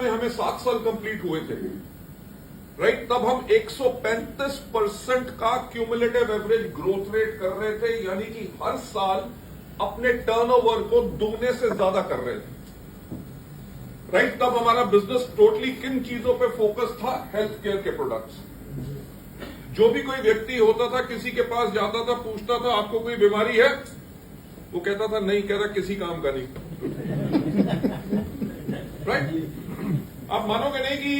में हमें 7 साल कंप्लीट हुए थे, राइट, तब हम 135% का क्यूमुलेटिव एवरेज ग्रोथ रेट कर रहे थे, यानी कि हर साल अपने टर्नओवर को दुगने से ज्यादा कर रहे थे, राइट। तब हमारा बिजनेस टोटली किन चीजों पे फोकस था? हेल्थ केयर के प्रोडक्ट्स। जो भी कोई व्यक्ति होता था, किसी के पास जाता था, पूछता था आपको कोई बीमारी है, वो कहता था नहीं, कहता किसी काम का नहीं, राइट। आप मानोगे नहीं कि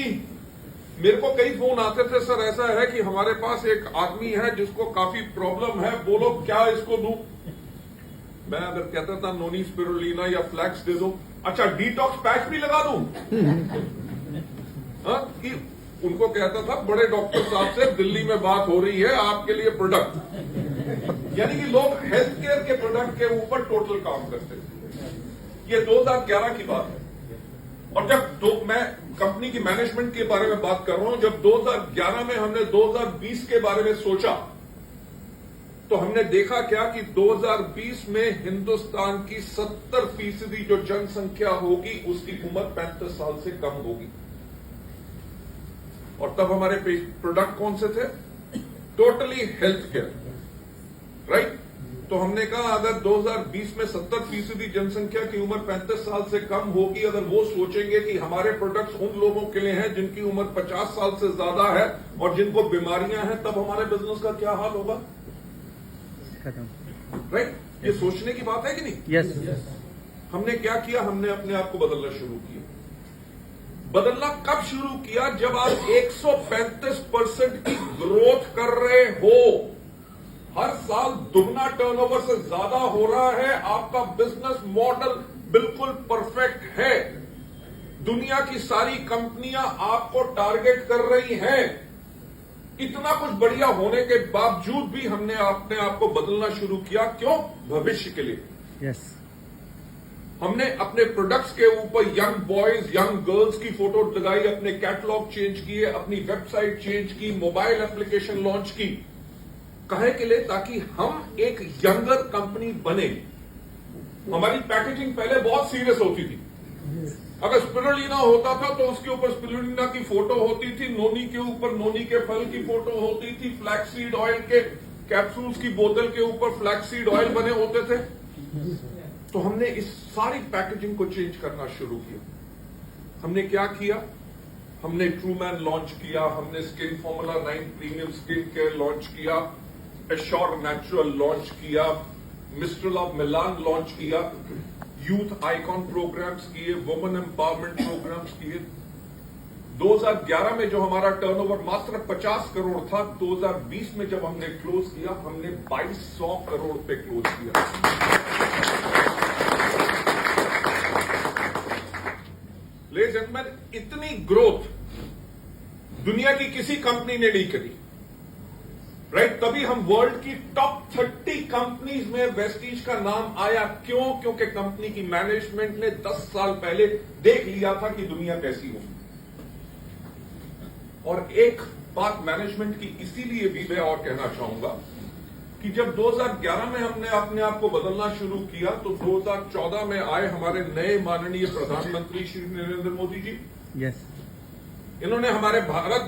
मेरे को कई फोन आते थे, सर ऐसा है कि हमारे पास एक आदमी है जिसको काफी प्रॉब्लम है, बोलो क्या इसको दूं? मैं अगर कहता था नोनी स्पिरुलिना या फ्लैक्स दे दो, अच्छा डिटॉक्स पैच भी लगा दूं? कि उनको कहता था बड़े डॉक्टर साहब से दिल्ली में बात हो रही है आपके लिए प्रोडक्ट। यानी कि लोग हेल्थ केयर के प्रोडक्ट के ऊपर टोटल काम करते थे। ये 2011 की बात है। और जब मैं कंपनी की मैनेजमेंट के बारे में बात कर रहा हूं, जब 2011 में हमने 2020 के बारे में सोचा, तो हमने देखा क्या कि 2020 में हिंदुस्तान की 70% जो जनसंख्या होगी उसकी उम्र 35 साल से कम होगी। और तब हमारे प्रोडक्ट कौन से थे? Totally health care, right. तो हमने कहा अगर 2020 में 70% जनसंख्या की उम्र 35 साल से कम होगी, अगर वो सोचेंगे कि हमारे प्रोडक्ट्स उन लोगों के लिए हैं जिनकी उम्र 50 साल से ज्यादा है और जिनको बीमारियां हैं, तब हमारे बिजनेस का क्या हाल होगा? राइट। ये सोचने की बात है कि नहीं? यस। हमने क्या किया? हमने अपने आप को बदलना शुरू किया। बदलना कब शुरू किया? जब आप 135% की ग्रोथ कर रहे हो, हर साल दुगना टर्नओवर से ज्यादा हो रहा है, आपका बिजनेस मॉडल बिल्कुल परफेक्ट है, दुनिया की सारी कंपनियां आपको टारगेट कर रही हैं, इतना कुछ बढ़िया होने के बावजूद भी हमने अपने आप को बदलना शुरू किया। क्यों? भविष्य के लिए। यस। हमने अपने प्रोडक्ट्स के ऊपर यंग बॉयज, यंग गर्ल्स की फोटो लगाई, अपने कैटलॉग चेंज किए, अपनी वेबसाइट चेंज की, मोबाइल एप्लीकेशन लॉन्च की। कहे के लिए? ताकि हम एक यंगर कंपनी बने। हमारी पैकेजिंग पहले बहुत सीरियस होती थी। अगर स्पिरुलिना होता था तो उसके ऊपर स्पिरुलिना की फोटो होती थी, नोनी के ऊपर नोनी के फल की फोटो होती थी, फ्लैक्सीड ऑयल के कैप्सूल्स की बोतल के ऊपर फ्लैक्सीड ऑयल बने होते थे। तो हमने इस सारी पैकेजिंग को चेंज करना शुरू किया। हमने क्या किया? हमने ट्रूमैन लॉन्च किया, हमने skin formula 9 premium skin care launch किया, एश्योर नेचुरल लॉन्च किया, मिस्ट्रल ऑफ मिलान लॉन्च किया, यूथ आइकॉन प्रोग्राम्स किए, वुमेन एम्पावरमेंट प्रोग्राम्स किए। 2011 में जो हमारा टर्नओवर मात्र 50 करोड़ था, 2020 में जब हमने क्लोज किया, हमने 2200 करोड़ पे क्लोज किया। लेडीज एंड जेंटलमैन, इतनी ग्रोथ दुनिया की किसी कंपनी ने नहीं करी, राइट। तभी हम वर्ल्ड की टॉप 30 कंपनीज में वेस्टीज का नाम आया। क्यों? क्योंकि कंपनी की मैनेजमेंट ने 10 साल पहले देख लिया था कि दुनिया कैसी होगी। और एक बात मैनेजमेंट की इसीलिए भी मैं और कहना चाहूंगा कि जब 2011 में हमने अपने आप को बदलना शुरू किया, तो 2014 में आए हमारे नए माननीय प्रधानमंत्री श्री नरेंद्र मोदी जी। यस। इन्होंने हमारे भारत